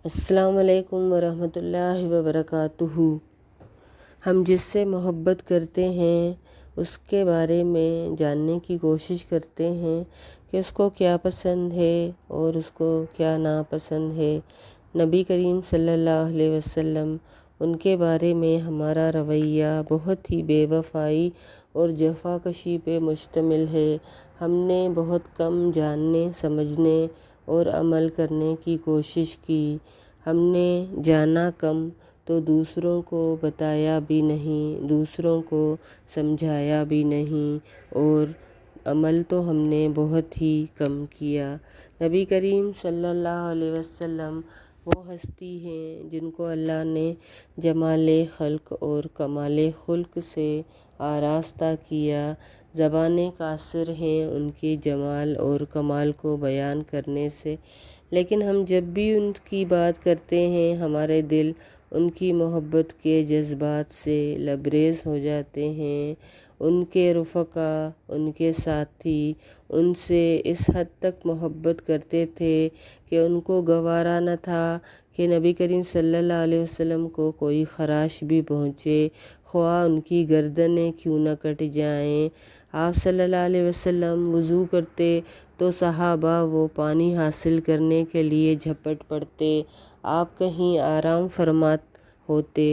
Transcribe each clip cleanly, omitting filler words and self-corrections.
السلام علیکم ورحمۃ اللہ وبرکاتہ۔ ہم جس سے محبت کرتے ہیں اس کے بارے میں جاننے کی کوشش کرتے ہیں کہ اس کو کیا پسند ہے اور اس کو کیا ناپسند ہے۔ نبی کریم صلی اللہ علیہ وسلم، ان کے بارے میں ہمارا رویہ بہت ہی بے وفائی اور جفا کشی پہ مشتمل ہے۔ ہم نے بہت کم جاننے، سمجھنے اور عمل کرنے کی کوشش کی۔ ہم نے جانا کم تو دوسروں کو بتایا بھی نہیں، دوسروں کو سمجھایا بھی نہیں، اور عمل تو ہم نے بہت ہی کم کیا۔ نبی کریم صلی اللہ علیہ وسلم وہ ہستی ہیں جن کو اللہ نے جمال خلق اور کمال خلق سے آراستہ کیا۔ زبانیں قاصر ہیں ان کے جمال اور کمال کو بیان کرنے سے، لیکن ہم جب بھی ان کی بات کرتے ہیں ہمارے دل ان کی محبت کے جذبات سے لبریز ہو جاتے ہیں۔ ان کے رفقا، ان کے ساتھی ان سے اس حد تک محبت کرتے تھے کہ ان کو گوارا نہ تھا کہ نبی کریم صلی اللہ علیہ وسلم کو کوئی خراش بھی پہنچے، خواہ ان کی گردنیں کیوں نہ کٹ جائیں۔ آپ صلی اللہ علیہ وسلم وضو کرتے تو صحابہ وہ پانی حاصل کرنے کے لیے جھپٹ پڑتے۔ آپ کہیں آرام فرما ہوتے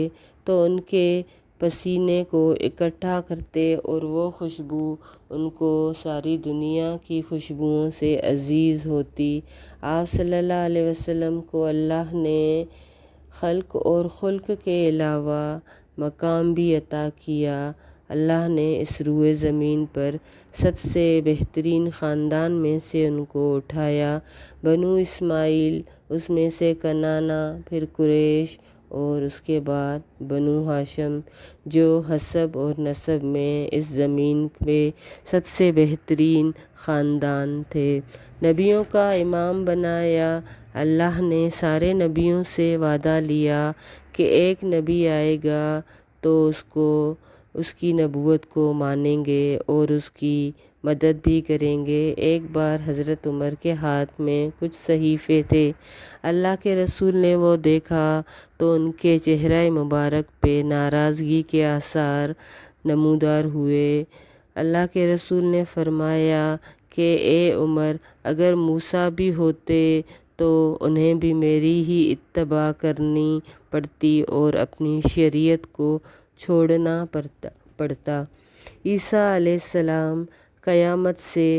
تو ان کے پسینے کو اکٹھا کرتے اور وہ خوشبو ان کو ساری دنیا کی خوشبوؤں سے عزیز ہوتی۔ آپ صلی اللہ علیہ وسلم کو اللہ نے خلق اور خلق کے علاوہ مقام بھی عطا کیا۔ اللہ نے اس روئے زمین پر سب سے بہترین خاندان میں سے ان کو اٹھایا۔ بنو اسماعیل، اس میں سے کنعانہ، پھر قریش اور اس کے بعد بنو ہاشم، جو حسب اور نسب میں اس زمین پہ سب سے بہترین خاندان تھے۔ نبیوں کا امام بنایا۔ اللہ نے سارے نبیوں سے وعدہ لیا کہ ایک نبی آئے گا تو اس کی نبوت کو مانیں گے اور اس کی مدد بھی کریں گے۔ ایک بار حضرت عمر کے ہاتھ میں کچھ صحیفے تھے۔ اللہ کے رسول نے وہ دیکھا تو ان کے چہرہ مبارک پہ ناراضگی کے آثار نمودار ہوئے۔ اللہ کے رسول نے فرمایا کہ اے عمر، اگر موسیٰ بھی ہوتے تو انہیں بھی میری ہی اتباع کرنی پڑتی اور اپنی شریعت کو چھوڑنا پڑتا۔ عیسیٰ علیہ السلام قیامت سے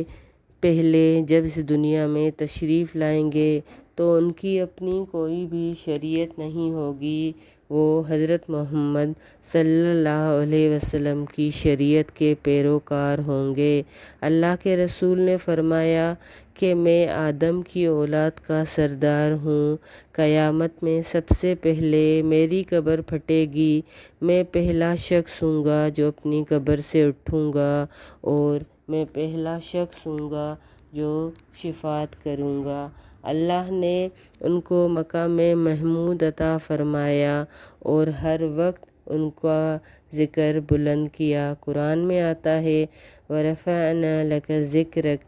پہلے جب اس دنیا میں تشریف لائیں گے تو ان کی اپنی کوئی بھی شریعت نہیں ہوگی، وہ حضرت محمد صلی اللہ علیہ وسلم کی شریعت کے پیروکار ہوں گے۔ اللہ کے رسول نے فرمایا کہ میں آدم کی اولاد کا سردار ہوں۔ قیامت میں سب سے پہلے میری قبر پھٹے گی، میں پہلا شخص ہوں گا جو اپنی قبر سے اٹھوں گا، اور میں پہلا شخص ہوں گا جو شفاعت کروں گا۔ اللہ نے ان کو مقام محمود عطا فرمایا اور ہر وقت ان کا ذکر بلند کیا۔ قرآن میں آتا ہے وَرَفَعْنَا لَكَ ذِكْرَكَ۔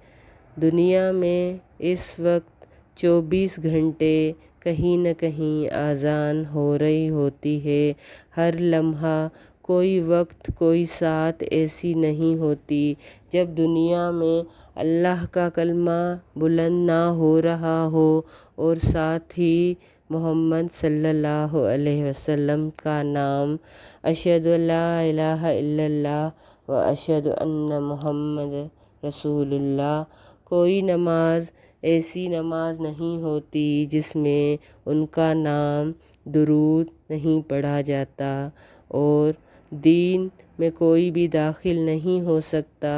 دنیا میں اس وقت 24 گھنٹے کہیں نہ کہیں اذان ہو رہی ہوتی ہے۔ ہر لمحہ کوئی وقت، کوئی ساعت ایسی نہیں ہوتی جب دنیا میں اللہ کا کلمہ بلند نہ ہو رہا ہو اور ساتھ ہی محمد صلی اللہ علیہ وسلم کا نام، اشہد ان لا الہ الا اللہ و اشہد ان محمد رسول اللہ۔ کوئی نماز ایسی نماز نہیں ہوتی جس میں ان کا نام، درود نہیں پڑھا جاتا، اور دین میں کوئی بھی داخل نہیں ہو سکتا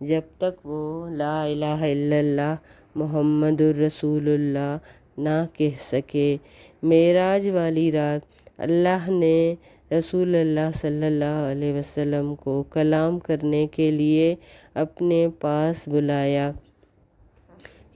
جب تک وہ لا الہ الا اللہ محمد الرسول اللہ نہ کہہ سکے۔ معراج والی رات اللہ نے رسول اللہ صلی اللہ علیہ وسلم کو کلام کرنے کے لیے اپنے پاس بلایا۔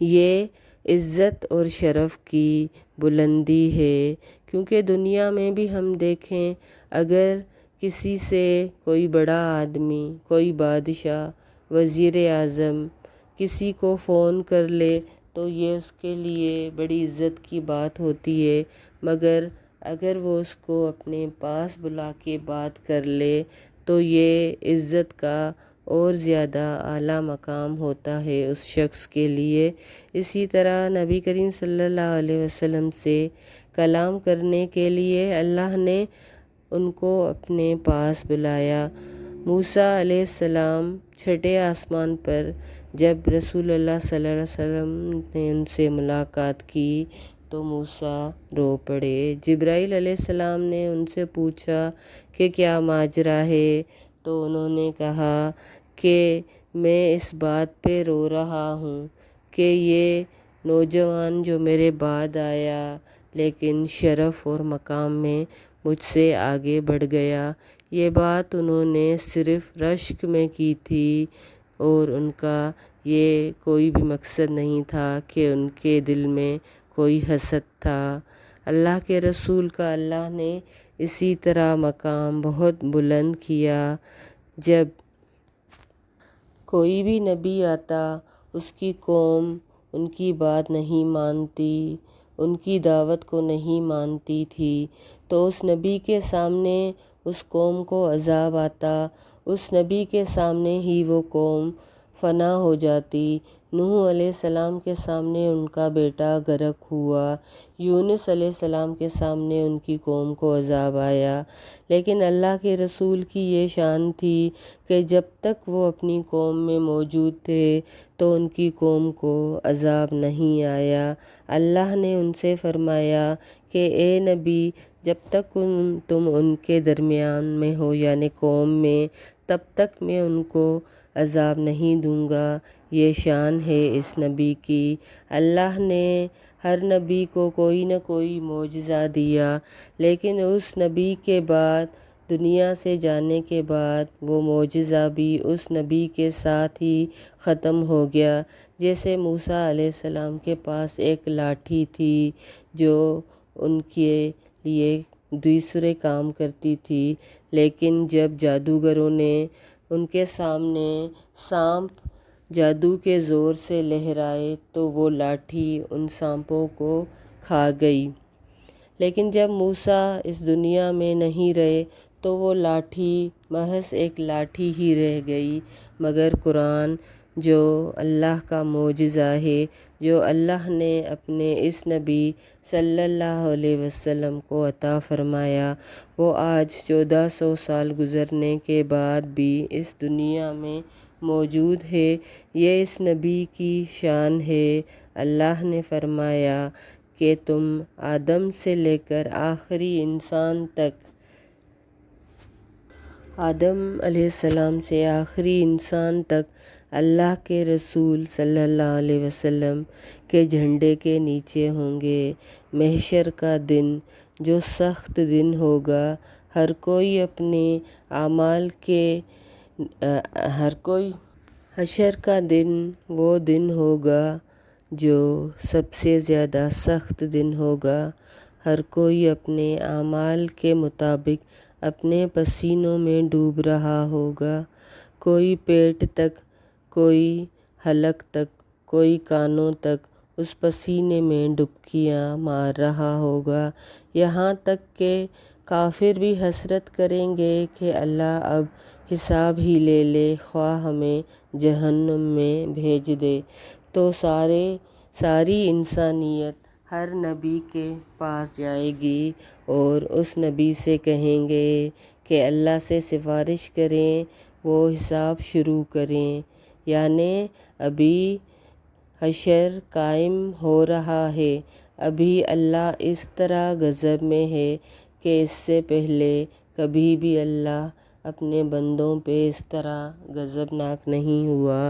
یہ عزت اور شرف کی بلندی ہے، کیونکہ دنیا میں بھی ہم دیکھیں، اگر کسی سے کوئی بڑا آدمی، کوئی بادشاہ، وزیر اعظم کسی کو فون کر لے تو یہ اس کے لیے بڑی عزت کی بات ہوتی ہے، مگر اگر وہ اس کو اپنے پاس بلا کے بات کر لے تو یہ عزت کا اور زیادہ اعلیٰ مقام ہوتا ہے اس شخص کے لیے۔ اسی طرح نبی کریم صلی اللہ علیہ وسلم سے کلام کرنے کے لیے اللہ نے ان کو اپنے پاس بلایا۔ موسیٰ علیہ السلام چھٹے آسمان پر جب رسول اللہ صلی اللہ علیہ وسلم نے ان سے ملاقات کی تو موسیٰ رو پڑے۔ جبرائیل علیہ السلام نے ان سے پوچھا کہ کیا ماجرا ہے، تو انہوں نے کہا کہ میں اس بات پہ رو رہا ہوں کہ یہ نوجوان جو میرے بعد آیا لیکن شرف اور مقام میں مجھ سے آگے بڑھ گیا، یہ بات انہوں نے صرف رشک میں کی تھی اور ان کا یہ کوئی بھی مقصد نہیں تھا کہ ان کے دل میں کوئی حسد تھا۔ اللہ کے رسول کا اللہ نے اسی طرح مقام بہت بلند کیا۔ جب کوئی بھی نبی آتا اس کی قوم ان کی بات نہیں مانتی، ان کی دعوت کو نہیں مانتی تھی، تو اس نبی کے سامنے اس قوم کو عذاب آتا، اس نبی کے سامنے ہی وہ قوم فنا ہو جاتی۔ نوح علیہ السلام کے سامنے ان کا بیٹا غرق ہوا، یونس علیہ السلام کے سامنے ان کی قوم کو عذاب آیا، لیکن اللہ کے رسول کی یہ شان تھی کہ جب تک وہ اپنی قوم میں موجود تھے تو ان کی قوم کو عذاب نہیں آیا۔ اللہ نے ان سے فرمایا کہ اے نبی، جب تک تم ان کے درمیان میں ہو یعنی قوم میں، تب تک میں ان کو عذاب نہیں دوں گا۔ یہ شان ہے اس نبی کی۔ اللہ نے ہر نبی کو کوئی نہ کوئی معجزہ دیا، لیکن اس نبی کے بعد دنیا سے جانے کے بعد وہ معجزہ بھی اس نبی کے ساتھ ہی ختم ہو گیا۔ جیسے موسیٰ علیہ السلام کے پاس ایک لاٹھی تھی جو ان کے لیے دوسرے کام کرتی تھی، لیکن جب جادوگروں نے ان کے سامنے سانپ جادو کے زور سے لہرائے تو وہ لاٹھی ان سانپوں کو کھا گئی، لیکن جب موسیٰ اس دنیا میں نہیں رہے تو وہ لاٹھی محض ایک لاٹھی ہی رہ گئی۔ مگر قرآن جو اللہ کا معجزہ ہے، جو اللہ نے اپنے اس نبی صلی اللہ علیہ وسلم کو عطا فرمایا، وہ آج 1400 سال گزرنے کے بعد بھی اس دنیا میں موجود ہے۔ یہ اس نبی کی شان ہے۔ اللہ نے فرمایا کہ تم آدم سے لے کر آخری انسان تک، آدم علیہ السلام سے آخری انسان تک اللہ کے رسول صلی اللہ علیہ وسلم کے جھنڈے کے نیچے ہوں گے۔ محشر کا دن جو سخت دن ہوگا، ہر کوئی اپنے اعمال کے حشر کا دن وہ دن ہوگا جو سب سے زیادہ سخت دن ہوگا۔ ہر کوئی اپنے اعمال کے مطابق اپنے پسینوں میں ڈوب رہا ہوگا، کوئی پیٹ تک، کوئی حلق تک، کوئی کانوں تک اس پسینے میں ڈبکیاں مار رہا ہوگا، یہاں تک کہ کافر بھی حسرت کریں گے کہ اللہ اب حساب ہی لے لے، خواہ ہمیں جہنم میں بھیج دے۔ تو ساری انسانیت ہر نبی کے پاس جائے گی اور اس نبی سے کہیں گے کہ اللہ سے سفارش کریں، وہ حساب شروع کریں، یعنی ابھی حشر قائم ہو رہا ہے، ابھی اللہ اس طرح غضب میں ہے کہ اس سے پہلے کبھی بھی اللہ اپنے بندوں پہ اس طرح غضبناک نہیں ہوا۔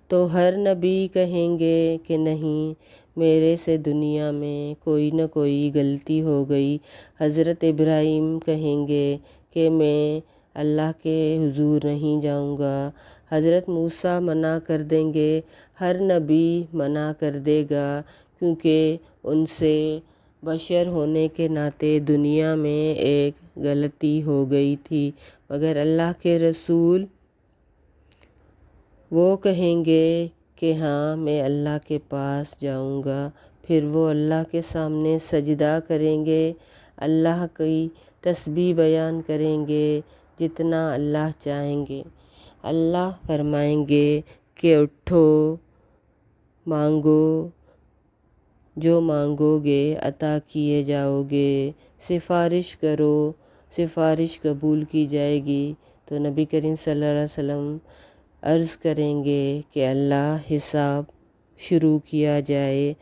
تو ہر نبی کہیں گے کہ نہیں، میرے سے دنیا میں کوئی نہ کوئی غلطی ہو گئی۔ حضرت ابراہیم کہیں گے کہ میں اللہ کے حضور نہیں جاؤں گا۔ حضرت موسیٰ منع کر دیں گے، ہر نبی منع کر دے گا، کیونکہ ان سے بشر ہونے کے ناطے دنیا میں ایک غلطی ہو گئی تھی۔ مگر اللہ کے رسول وہ کہیں گے کہ ہاں میں اللہ کے پاس جاؤں گا۔ پھر وہ اللہ کے سامنے سجدہ کریں گے، اللہ کی تسبیح بیان کریں گے جتنا اللہ چاہیں گے۔ اللہ فرمائیں گے کہ اٹھو، مانگو، جو مانگو گے عطا کیے جاؤ گے، سفارش کرو، سفارش قبول کی جائے گی۔ تو نبی کریم صلی اللہ علیہ وسلم عرض کریں گے کہ اللہ حساب شروع کیا جائے۔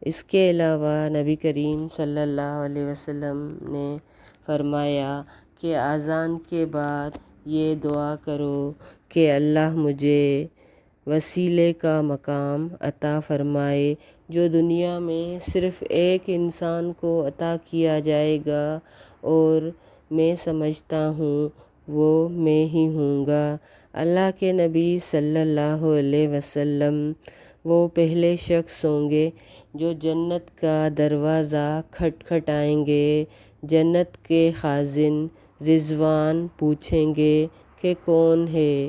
اس کے علاوہ نبی کریم صلی اللہ علیہ وسلم نے فرمایا کہ اذان کے بعد یہ دعا کرو کہ اللہ مجھے وسیلے کا مقام عطا فرمائے جو دنیا میں صرف ایک انسان کو عطا کیا جائے گا، اور میں سمجھتا ہوں وہ میں ہی ہوں گا۔ اللہ کے نبی صلی اللہ علیہ وسلم وہ پہلے شخص ہوں گے جو جنت کا دروازہ کھٹکھٹائیں گے۔ جنت کے خازن رضوان پوچھیں گے کہ کون ہے؟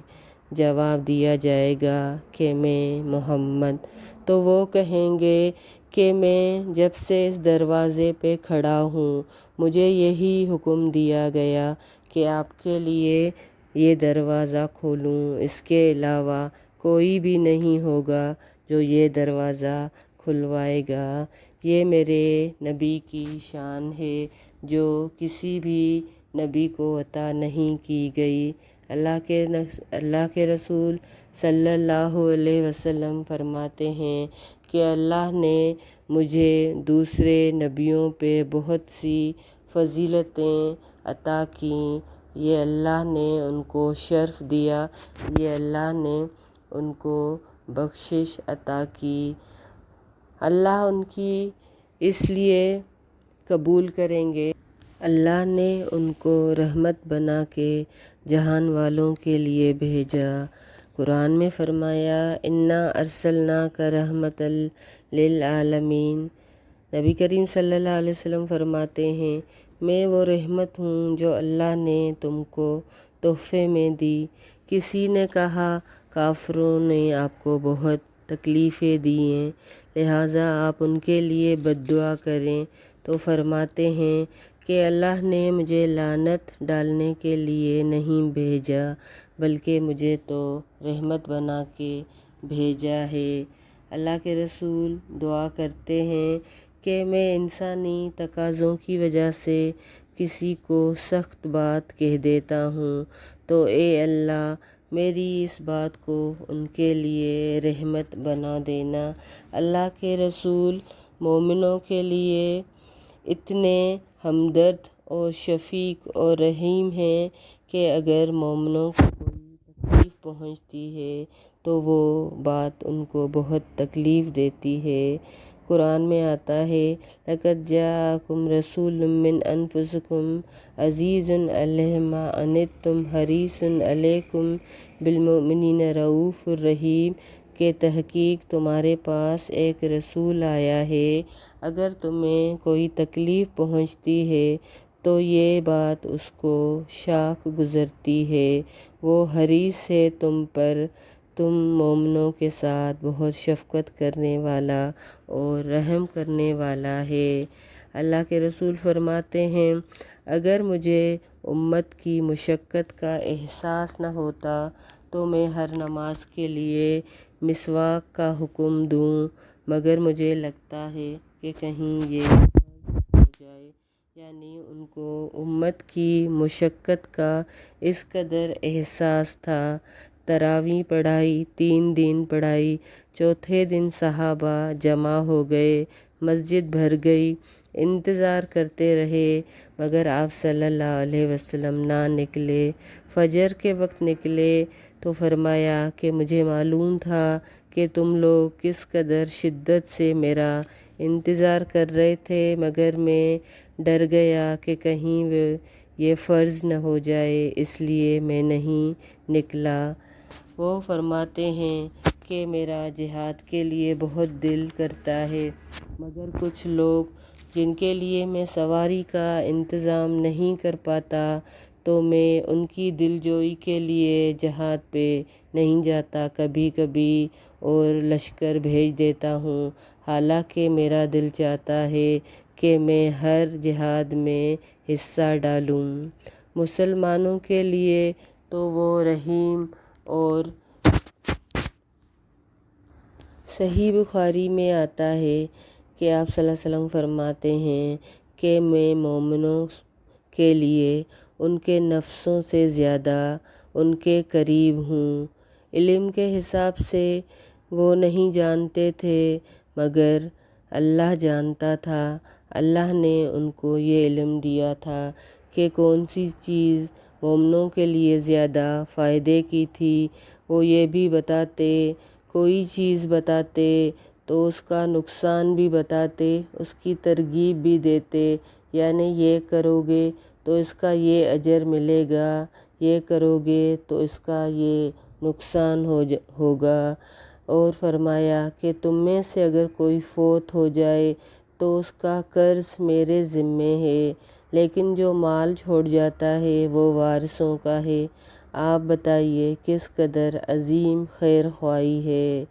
جواب دیا جائے گا کہ میں محمد۔ تو وہ کہیں گے کہ میں جب سے اس دروازے پہ کھڑا ہوں مجھے یہی حکم دیا گیا کہ آپ کے لیے یہ دروازہ کھولوں، اس کے علاوہ کوئی بھی نہیں ہوگا جو یہ دروازہ کھلوائے گا۔ یہ میرے نبی کی شان ہے جو کسی بھی نبی کو عطا نہیں کی گئی۔ اللہ کے رسول صلی اللہ علیہ وسلم فرماتے ہیں کہ اللہ نے مجھے دوسرے نبیوں پہ بہت سی فضیلتیں عطا کیں، یہ اللہ نے ان کو شرف دیا، یہ اللہ نے ان کو بخشش عطا کی۔ اللہ ان کی اس لیے قبول کریں گے، اللہ نے ان کو رحمت بنا کے جہان والوں کے لیے بھیجا۔ قرآن میں فرمایا انا ارسلناک رحمۃ للعالمین۔ نبی کریم صلی اللہ علیہ وسلم فرماتے ہیں میں وہ رحمت ہوں جو اللہ نے تم کو تحفے میں دی۔ کسی نے کہا کافروں نے آپ کو بہت تکلیفیں دی ہیں لہٰذا آپ ان کے لیے بد دعا کریں، تو فرماتے ہیں کہ اللہ نے مجھے لعنت ڈالنے کے لیے نہیں بھیجا بلکہ مجھے تو رحمت بنا کے بھیجا ہے۔ اللہ کے رسول دعا کرتے ہیں کہ میں انسانی تقاضوں کی وجہ سے کسی کو سخت بات کہہ دیتا ہوں تو اے اللہ میری اس بات کو ان کے لیے رحمت بنا دینا۔ اللہ کے رسول مومنوں کے لیے اتنے ہمدرد اور شفیق اور رحیم ہیں کہ اگر مومنوں کو کوئی تکلیف پہنچتی ہے تو وہ بات ان کو بہت تکلیف دیتی ہے۔ قرآن میں آتا ہے لَقَدْ جَاءَكُمْ رَسُولٌ مِّنْ أَنفُسِكُمْ عَزِيزٌ عَلَيْهِ مَا عَنِتُّمْ حَرِيصٌ عَلَيْكُمْ بِالْمُؤْمِنِينَ رَءُوفٌ رَحِيمٌ کہ تحقیق تمہارے پاس ایک رسول آیا ہے، اگر تمہیں کوئی تکلیف پہنچتی ہے تو یہ بات اس کو شاق گزرتی ہے، وہ حریص ہے تم پر، تم مومنوں کے ساتھ بہت شفقت کرنے والا اور رحم کرنے والا ہے۔ اللہ کے رسول فرماتے ہیں اگر مجھے امت کی مشقت کا احساس نہ ہوتا تو میں ہر نماز کے لیے مسواک کا حکم دوں، مگر مجھے لگتا ہے کہ کہیں یہ فرض ہو جائے، یعنی ان کو امت کی مشقت کا اس قدر احساس تھا۔ تراویح پڑھائی، 3 دن پڑھائی، چوتھے دن صحابہ جمع ہو گئے، مسجد بھر گئی، انتظار کرتے رہے مگر آپ صلی اللہ علیہ وسلم نہ نکلے۔ فجر کے وقت نکلے تو فرمایا کہ مجھے معلوم تھا کہ تم لوگ کس قدر شدت سے میرا انتظار کر رہے تھے مگر میں ڈر گیا کہ کہیں یہ فرض نہ ہو جائے اس لیے میں نہیں نکلا۔ وہ فرماتے ہیں کہ میرا جہاد کے لیے بہت دل کرتا ہے مگر کچھ لوگ جن کے لیے میں سواری کا انتظام نہیں کر پاتا تو میں ان کی دل جوئی کے لیے جہاد پہ نہیں جاتا، کبھی کبھی اور لشکر بھیج دیتا ہوں، حالانکہ میرا دل چاہتا ہے کہ میں ہر جہاد میں حصہ ڈالوں۔ مسلمانوں کے لیے تو وہ رحیم اور صحیح بخاری میں آتا ہے کہ آپ صلی اللہ علیہ وسلم فرماتے ہیں کہ میں مومنوں کے لیے ان کے نفسوں سے زیادہ ان کے قریب ہوں۔ علم کے حساب سے وہ نہیں جانتے تھے مگر اللہ جانتا تھا۔ اللہ نے ان کو یہ علم دیا تھا کہ کون سی چیز مومنوں کے لیے زیادہ فائدے کی تھی، وہ یہ بھی بتاتے، کوئی چیز بتاتے تو اس کا نقصان بھی بتاتے، اس کی ترغیب بھی دیتے، یعنی یہ کرو گے تو اس کا یہ اجر ملے گا، یہ کرو گے تو اس کا یہ نقصان ہوگا۔ اور فرمایا کہ تم میں سے اگر کوئی فوت ہو جائے تو اس کا قرض میرے ذمے ہے، لیکن جو مال چھوڑ جاتا ہے وہ وارثوں کا ہے۔ آپ بتائیے کس قدر عظیم خیر خواہی ہے۔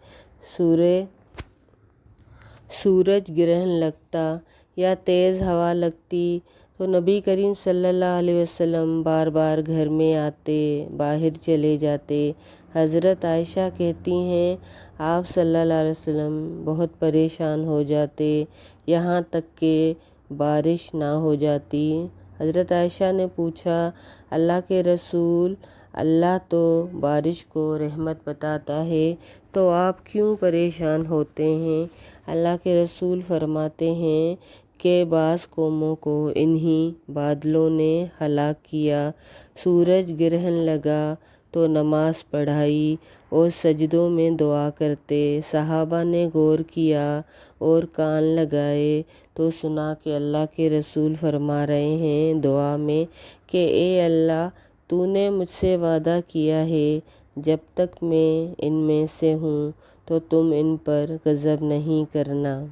سورج گرہن لگتا یا تیز ہوا لگتی تو نبی کریم صلی اللہ علیہ وسلم بار بار گھر میں آتے، باہر چلے جاتے۔ حضرت عائشہ کہتی ہیں آپ صلی اللہ علیہ وسلم بہت پریشان ہو جاتے، یہاں تک کہ بارش نہ ہو جاتی۔ حضرت عائشہ نے پوچھا اللہ کے رسول، اللہ تو بارش کو رحمت بتاتا ہے تو آپ کیوں پریشان ہوتے ہیں؟ اللہ کے رسول فرماتے ہیں کہ بعض قوموں کو انہی بادلوں نے ہلاک کیا۔ سورج گرہن لگا تو نماز پڑھائی اور سجدوں میں دعا کرتے۔ صحابہ نے غور کیا اور کان لگائے تو سنا کہ اللہ کے رسول فرما رہے ہیں دعا میں کہ اے اللہ، تو نے مجھ سے وعدہ کیا ہے جب تک میں ان میں سے ہوں تو تم ان پر غضب نہیں کرنا۔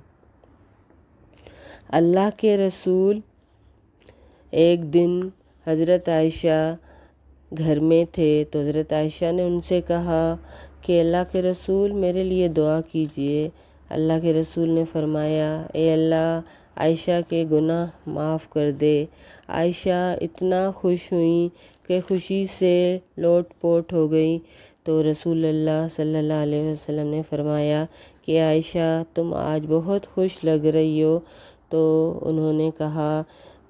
اللہ کے رسول ایک دن حضرت عائشہ گھر میں تھے تو حضرت عائشہ نے ان سے کہا کہ اللہ کے رسول میرے لیے دعا کیجیے۔ اللہ کے رسول نے فرمایا اے اللہ، عائشہ کے گناہ معاف کر دے۔ عائشہ اتنا خوش ہوئیں کہ خوشی سے لوٹ پوٹ ہو گئی تو رسول اللہ صلی اللہ علیہ وسلم نے فرمایا کہ عائشہ تم آج بہت خوش لگ رہی ہو۔ تو انہوں نے کہا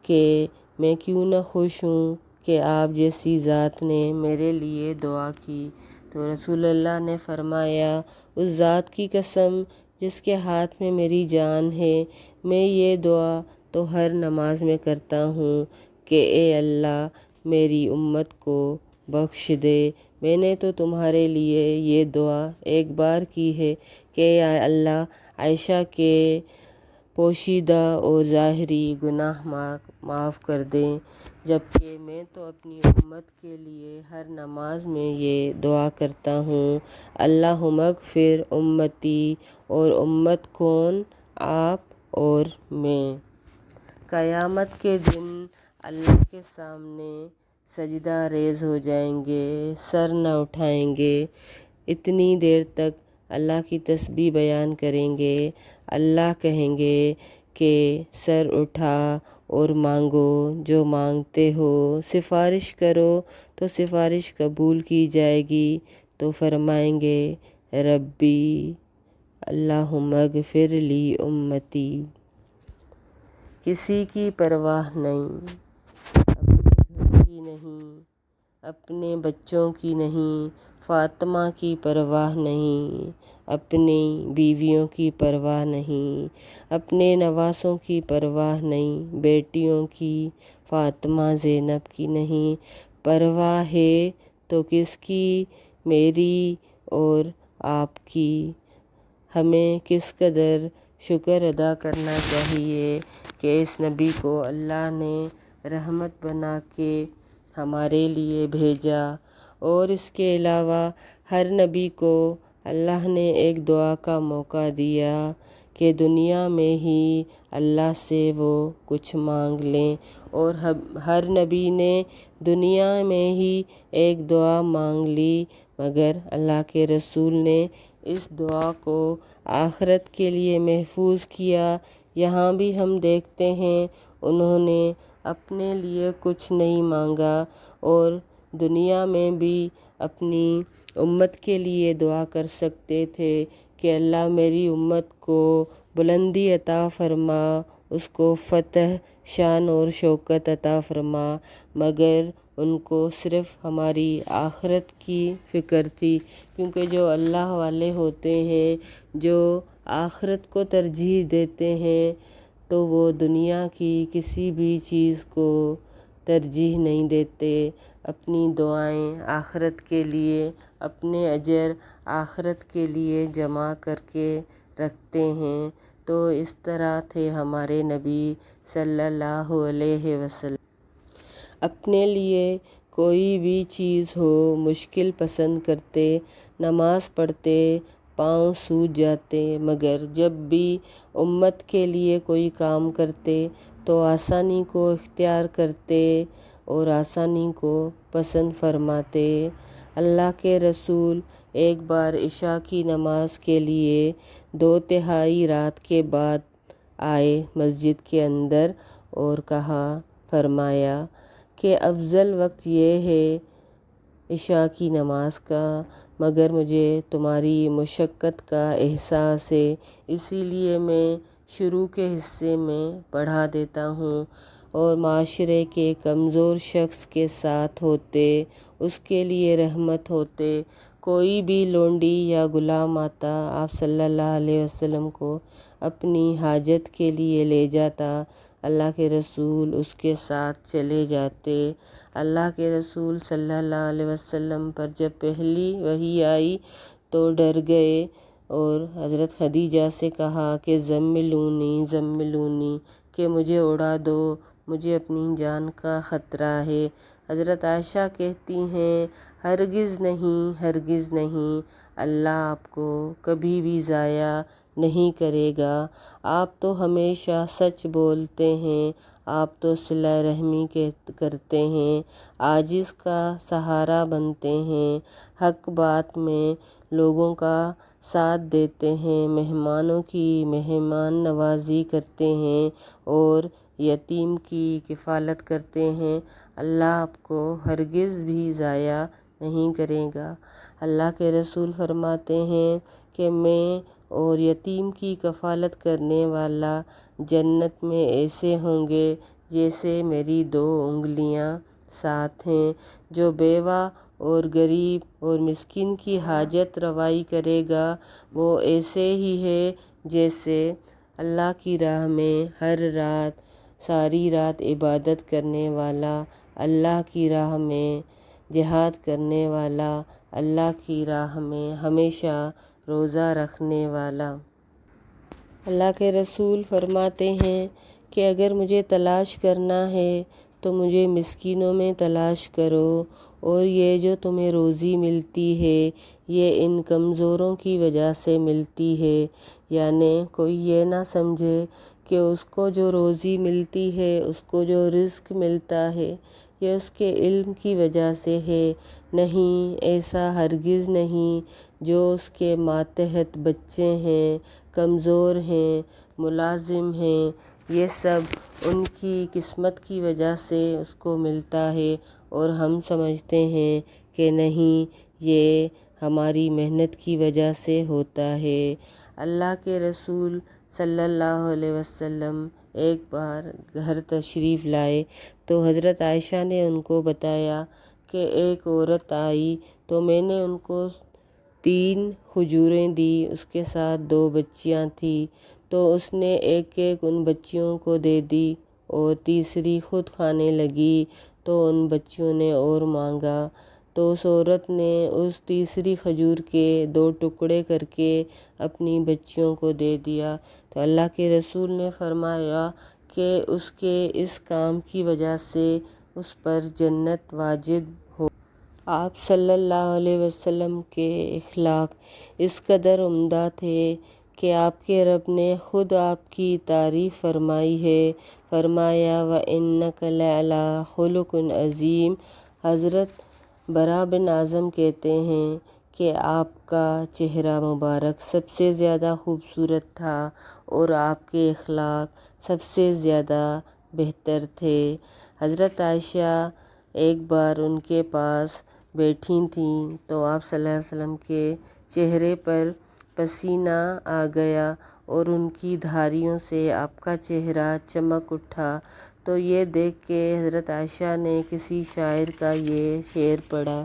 کہ میں کیوں نہ خوش ہوں کہ آپ جیسی ذات نے میرے لیے دعا کی۔ تو رسول اللہ نے فرمایا اس ذات کی قسم جس کے ہاتھ میں میری جان ہے، میں یہ دعا تو ہر نماز میں کرتا ہوں کہ اے اللہ میری امت کو بخش دے۔ میں نے تو تمہارے لیے یہ دعا ایک بار کی ہے کہ اے اللہ عائشہ کے پوشیدہ اور ظاہری گناہ معاف کر دیں، جبکہ میں تو اپنی امت کے لیے ہر نماز میں یہ دعا کرتا ہوں اللہم اغفر امتی، اور امت کون؟ آپ اور میں۔ قیامت کے دن اللہ کے سامنے سجدہ ریز ہو جائیں گے، سر نہ اٹھائیں گے، اتنی دیر تک اللہ کی تسبیح بیان کریں گے۔ اللہ کہیں گے کہ سر اٹھا اور مانگو جو مانگتے ہو، سفارش کرو تو سفارش قبول کی جائے گی۔ تو فرمائیں گے ربی اللہم اغفر لی امتی۔ کسی کی پرواہ نہیں، اپنے گھر کی نہیں، اپنے بچوں کی نہیں، فاطمہ کی پرواہ نہیں، اپنی بیویوں کی پرواہ نہیں، اپنے نواسوں کی پرواہ نہیں، بیٹیوں کی، فاطمہ زینب کی نہیں۔ پرواہ ہے تو کس کی؟ میری اور آپ کی۔ ہمیں کس قدر شکر ادا کرنا چاہیے کہ اس نبی کو اللہ نے رحمت بنا کے ہمارے لیے بھیجا، اور اس کے علاوہ ہر نبی کو اللہ نے ایک دعا کا موقع دیا کہ دنیا میں ہی اللہ سے وہ کچھ مانگ لیں، اور ہر نبی نے دنیا میں ہی ایک دعا مانگ لی، مگر اللہ کے رسول نے اس دعا کو آخرت کے لیے محفوظ کیا۔ یہاں بھی ہم دیکھتے ہیں انہوں نے اپنے لیے کچھ نہیں مانگا اور دنیا میں بھی اپنی امت کے لیے دعا کر سکتے تھے کہ اللہ میری امت کو بلندی عطا فرما، اس کو فتح، شان اور شوکت عطا فرما، مگر ان کو صرف ہماری آخرت کی فکر تھی، کیونکہ جو اللہ والے ہوتے ہیں، جو آخرت کو ترجیح دیتے ہیں، تو وہ دنیا کی کسی بھی چیز کو ترجیح نہیں دیتے، اپنی دعائیں آخرت کے لیے، اپنے اجر آخرت کے لیے جمع کر کے رکھتے ہیں۔ تو اس طرح تھے ہمارے نبی صلی اللہ علیہ وسلم۔ اپنے لیے کوئی بھی چیز ہو مشکل پسند کرتے، نماز پڑھتے پاؤں سوج جاتے، مگر جب بھی امت کے لیے کوئی کام کرتے تو آسانی کو اختیار کرتے اور آسانی کو پسند فرماتے۔ اللہ کے رسول ایک بار عشاء کی نماز کے لیے 2/3 رات کے بعد آئے مسجد کے اندر اور کہا، فرمایا کہ افضل وقت یہ ہے عشاء کی نماز کا، مگر مجھے تمہاری مشقت کا احساس ہے، اسی لیے میں شروع کے حصے میں پڑھا دیتا ہوں، اور معاشرے کے کمزور شخص کے ساتھ ہوتے، اس کے لیے رحمت ہوتے۔ کوئی بھی لونڈی یا غلام آتا، آپ صلی اللہ علیہ وسلم کو اپنی حاجت کے لیے لے جاتا، اللہ کے رسول اس کے ساتھ چلے جاتے۔ اللہ کے رسول صلی اللہ علیہ وسلم پر جب پہلی وحی آئی تو ڈر گئے اور حضرت خدیجہ سے کہا کہ زملونی زملونی، کہ مجھے اڑا دو، مجھے اپنی جان کا خطرہ ہے۔ حضرت عائشہ کہتی ہیں، ہرگز نہیں، ہرگز نہیں، اللہ آپ کو کبھی بھی ضائع نہیں کرے گا، آپ تو ہمیشہ سچ بولتے ہیں، آپ تو صلہ رحمی کرتے ہیں، عاجز کا سہارا بنتے ہیں، حق بات میں لوگوں کا ساتھ دیتے ہیں، مہمانوں کی مہمان نوازی کرتے ہیں اور یتیم کی کفالت کرتے ہیں، اللہ آپ کو ہرگز بھی ضائع نہیں کرے گا۔ اللہ کے رسول فرماتے ہیں کہ میں اور یتیم کی کفالت کرنے والا جنت میں ایسے ہوں گے جیسے میری 2 انگلیاں ساتھ ہیں۔ جو بیوہ اور غریب اور مسکین کی حاجت روائی کرے گا وہ ایسے ہی ہے جیسے اللہ کی راہ میں ہر رات ساری رات عبادت کرنے والا، اللہ کی راہ میں جہاد کرنے والا، اللہ کی راہ میں ہمیشہ روزہ رکھنے والا۔ اللہ کے رسول فرماتے ہیں کہ اگر مجھے تلاش کرنا ہے تو مجھے مسکینوں میں تلاش کرو، اور یہ جو تمہیں روزی ملتی ہے یہ ان کمزوروں کی وجہ سے ملتی ہے، یعنی کوئی یہ نہ سمجھے کہ اس کو جو روزی ملتی ہے، اس کو جو رزق ملتا ہے یہ اس کے علم کی وجہ سے ہے، نہیں، ایسا ہرگز نہیں۔ جو اس کے ماتحت بچے ہیں، کمزور ہیں، ملازم ہیں، یہ سب ان کی قسمت کی وجہ سے اس کو ملتا ہے، اور ہم سمجھتے ہیں کہ نہیں، یہ ہماری محنت کی وجہ سے ہوتا ہے۔ اللہ کے رسول صلی اللہ علیہ وسلم ایک بار گھر تشریف لائے تو حضرت عائشہ نے ان کو بتایا کہ ایک عورت آئی تو میں نے ان کو 3 کھجوریں دی، اس کے ساتھ 2 بچیاں تھیں، تو اس نے ایک ایک ان بچیوں کو دے دی اور تیسری خود کھانے لگی، تو ان بچیوں نے اور مانگا، تو اس عورت نے اس تیسری کھجور کے 2 ٹکڑے کر کے اپنی بچیوں کو دے دیا، تو اللہ کے رسول نے فرمایا کہ اس کے اس کام کی وجہ سے اس پر جنت واجب ہو۔ آپ صلی اللہ علیہ وسلم کے اخلاق اس قدر عمدہ تھے کہ آپ کے رب نے خود آپ کی تعریف فرمائی ہے، فرمایا وَإِنَّكَ لَعَلَىٰ خُلُقٍ عَظِيمٍ۔ حضرت برا بن اعظم کہتے ہیں کہ آپ کا چہرہ مبارک سب سے زیادہ خوبصورت تھا اور آپ کے اخلاق سب سے زیادہ بہتر تھے۔ حضرت عائشہ ایک بار ان کے پاس بیٹھی تھیں تو آپ صلی اللہ علیہ وسلم کے چہرے پر پسینہ آ گیا اور ان کی دھاریوں سے آپ کا چہرہ چمک اٹھا، تو یہ دیکھ کے حضرت عائشہ نے کسی شاعر کا یہ شعر پڑھا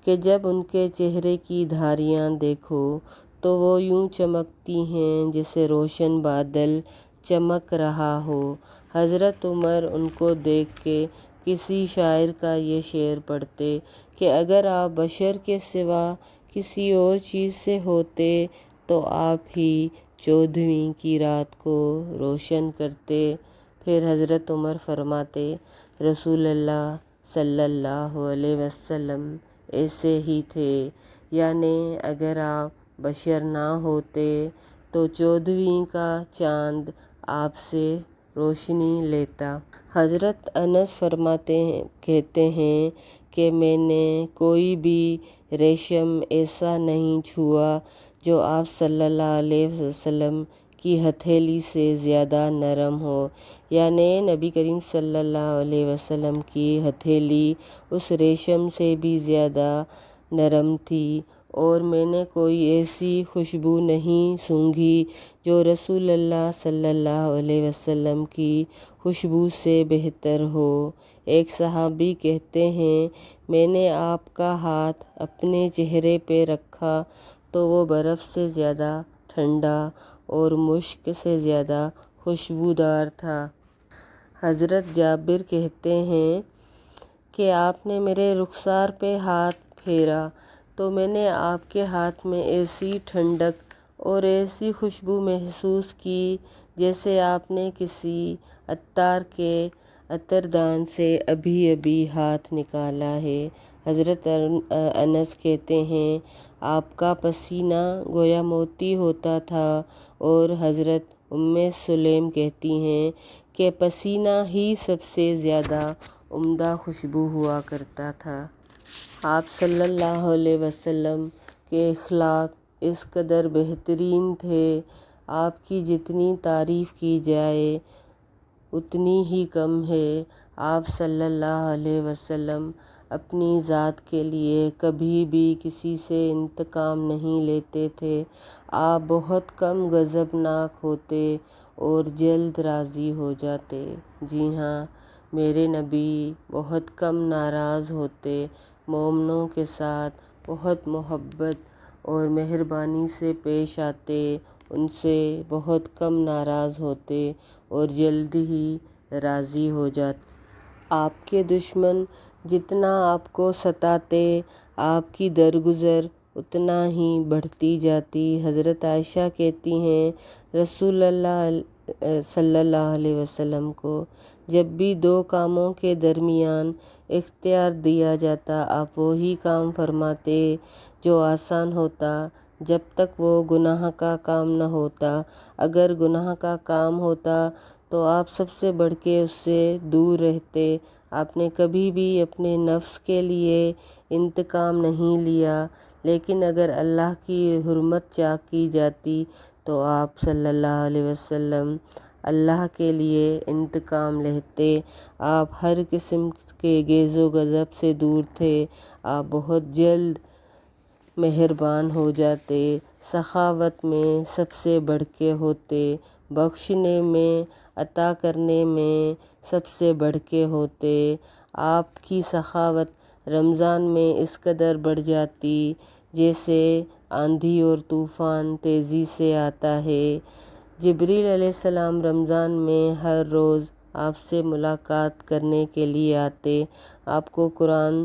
کہ جب ان کے چہرے کی دھاریاں دیکھو تو وہ یوں چمکتی ہیں جیسے روشن بادل چمک رہا ہو۔ حضرت عمر ان کو دیکھ کے کسی شاعر کا یہ شعر پڑھتے کہ اگر آپ بشر کے سوا کسی اور چیز سے ہوتے تو آپ ہی 14ویں کی رات کو روشن کرتے۔ پھر حضرت عمر فرماتے رسول اللہ صلی اللہ علیہ وسلم ایسے ہی تھے، یعنی اگر آپ بشر نہ ہوتے تو 14ویں کا چاند آپ سے روشنی لیتا۔ حضرت انس کہتے ہیں کہ میں نے کوئی بھی ریشم ایسا نہیں چھوا جو آپ صلی اللہ علیہ وسلم کی ہتھیلی سے زیادہ نرم ہو، یعنی نبی کریم صلی اللہ علیہ وسلم کی ہتھیلی اس ریشم سے بھی زیادہ نرم تھی، اور میں نے کوئی ایسی خوشبو نہیں سونگھی جو رسول اللہ صلی اللہ علیہ وسلم کی خوشبو سے بہتر ہو۔ ایک صحابی کہتے ہیں میں نے آپ کا ہاتھ اپنے چہرے پہ رکھا تو وہ برف سے زیادہ ٹھنڈا اور مشک سے زیادہ خوشبودار تھا۔ حضرت جابر کہتے ہیں کہ آپ نے میرے رخسار پہ ہاتھ پھیرا تو میں نے آپ کے ہاتھ میں ایسی ٹھنڈک اور ایسی خوشبو محسوس کی جیسے آپ نے کسی عطار کے عطردان سے ابھی ابھی ہاتھ نکالا ہے۔ حضرت انس کہتے ہیں آپ کا پسینہ گویا موتی ہوتا تھا، اور حضرت سلیم کہتی ہیں کہ پسینہ ہی سب سے زیادہ عمدہ خوشبو ہوا کرتا تھا۔ آپ صلی اللہ علیہ وسلم کے اخلاق اس قدر بہترین تھے، آپ کی جتنی تعریف کی جائے اتنی ہی کم ہے۔ آپ صلی اللہ علیہ وسلم اپنی ذات کے لیے کبھی بھی کسی سے انتقام نہیں لیتے تھے، آپ بہت کم غضبناک ہوتے اور جلد راضی ہو جاتے۔ جی ہاں، میرے نبی بہت کم ناراض ہوتے، مومنوں کے ساتھ بہت محبت اور مہربانی سے پیش آتے، ان سے بہت کم ناراض ہوتے اور جلد ہی راضی ہو جاتے۔ آپ کے دشمن جتنا آپ کو ستاتے، آپ کی درگزر اتنا ہی بڑھتی جاتی۔ حضرت عائشہ کہتی ہیں رسول اللہ صلی اللہ علیہ وسلم کو جب بھی دو کاموں کے درمیان اختیار دیا جاتا آپ وہی کام فرماتے جو آسان ہوتا جب تک وہ گناہ کا کام نہ ہوتا۔ اگر گناہ کا کام ہوتا تو آپ سب سے بڑھ کے اس سے دور رہتے۔ آپ نے کبھی بھی اپنے نفس کے لیے انتقام نہیں لیا، لیکن اگر اللہ کی حرمت چاک کی جاتی تو آپ صلی اللہ علیہ وسلم اللہ کے لیے انتقام لیتے۔ آپ ہر قسم کے غیظ و غضب سے دور تھے، آپ بہت جلد مہربان ہو جاتے، سخاوت میں سب سے بڑھ کے ہوتے، بخشنے میں عطا کرنے میں سب سے بڑھ کے ہوتے۔ آپ کی سخاوت رمضان میں اس قدر بڑھ جاتی جیسے آندھی اور طوفان تیزی سے آتا ہے۔ جبریل علیہ السلام رمضان میں ہر روز آپ سے ملاقات کرنے کے لیے آتے، آپ کو قرآن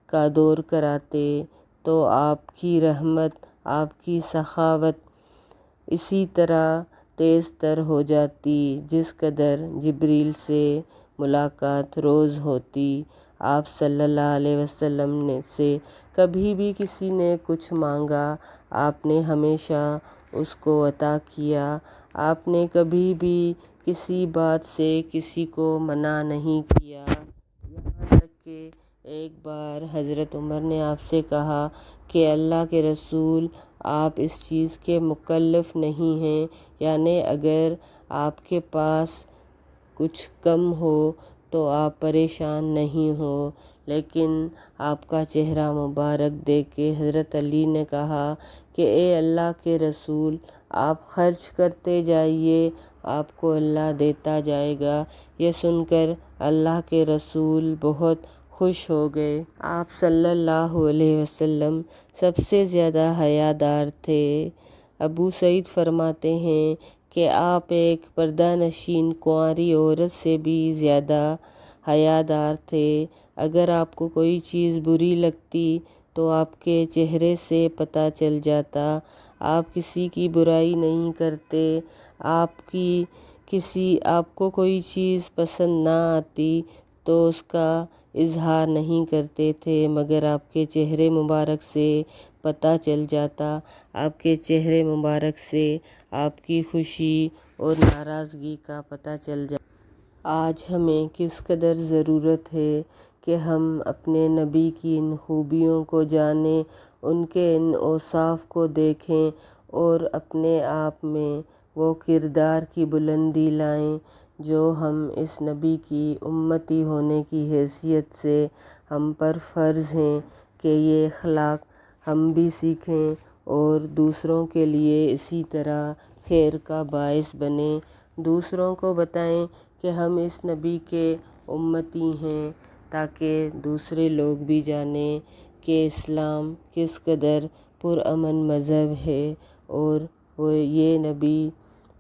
کا دور کراتے، تو آپ کی رحمت، آپ کی سخاوت اسی طرح تیز تر ہو جاتی جس قدر جبریل سے ملاقات روز ہوتی۔ آپ صلی اللہ علیہ وسلم سے کبھی بھی کسی نے کچھ مانگا، آپ نے ہمیشہ اس کو عطا کیا، آپ نے کبھی بھی کسی بات سے کسی کو منع نہیں کیا، یہاں تک کہ ایک بار حضرت عمر نے آپ سے کہا کہ اللہ کے رسول، آپ اس چیز کے مکلف نہیں ہیں، یعنی اگر آپ کے پاس کچھ کم ہو تو آپ پریشان نہیں ہو۔ لیکن آپ کا چہرہ مبارک دیکھ کے حضرت علی نے کہا کہ اے اللہ کے رسول، آپ خرچ کرتے جائیے، آپ کو اللہ دیتا جائے گا۔ یہ سن کر اللہ کے رسول بہت خوش ہو گئے۔ آپ صلی اللہ علیہ وسلم سب سے زیادہ حیادار تھے۔ ابو سعید فرماتے ہیں کہ آپ ایک پردہ نشین کنواری عورت سے بھی زیادہ حیادار تھے۔ اگر آپ کو کوئی چیز بری لگتی تو آپ کے چہرے سے پتہ چل جاتا۔ آپ کسی کی برائی نہیں کرتے۔ آپ کو کوئی چیز پسند نہ آتی تو اس کا اظہار نہیں کرتے تھے، مگر آپ کے چہرے مبارک سے پتہ چل جاتا۔ آپ کے چہرے مبارک سے آپ کی خوشی اور ناراضگی کا پتہ چل جاتا۔ آج ہمیں کس قدر ضرورت ہے کہ ہم اپنے نبی کی ان خوبیوں کو جانیں، ان کے ان اوصاف کو دیکھیں اور اپنے آپ میں وہ کردار کی بلندی لائیں جو ہم اس نبی کی امتی ہونے کی حیثیت سے ہم پر فرض ہیں کہ یہ اخلاق ہم بھی سیکھیں اور دوسروں کے لیے اسی طرح خیر کا باعث بنیں، دوسروں کو بتائیں کہ ہم اس نبی کے امتی ہیں، تاکہ دوسرے لوگ بھی جانیں کہ اسلام کس قدر پرامن مذہب ہے اور یہ نبی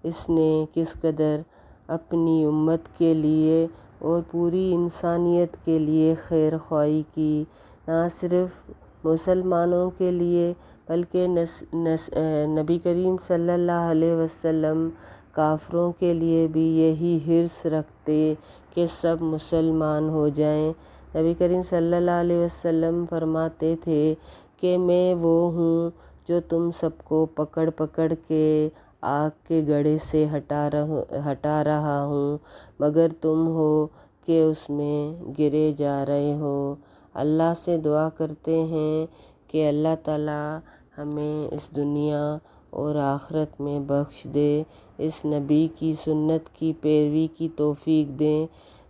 اس نے کس قدر اپنی امت کے لیے اور پوری انسانیت کے لیے خیر خواہی کی، نہ صرف مسلمانوں کے لیے بلکہ نبی کریم صلی اللہ علیہ وسلم کافروں کے لیے بھی یہی حرص رکھتے کہ سب مسلمان ہو جائیں۔ نبی کریم صلی اللہ علیہ وسلم فرماتے تھے کہ میں وہ ہوں جو تم سب کو پکڑ پکڑ کے آگ کے گڑھے سے ہٹا رہا ہوں، مگر تم ہو کہ اس میں گرے جا رہے ہو۔ اللہ سے دعا کرتے ہیں کہ اللہ تعالیٰ ہمیں اس دنیا اور آخرت میں بخش دے، اس نبی کی سنت کی پیروی کی توفیق دیں،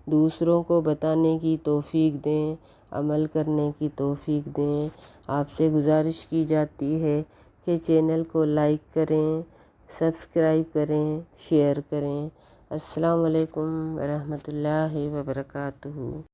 دوسروں کو بتانے کی توفیق دیں، عمل کرنے کی توفیق دیں۔ آپ سے گزارش کی جاتی ہے کہ چینل کو لائک کریں، سبسکرائب کریں، شیئر کریں۔ السلام علیکم ورحمۃ اللہ وبرکاتہ۔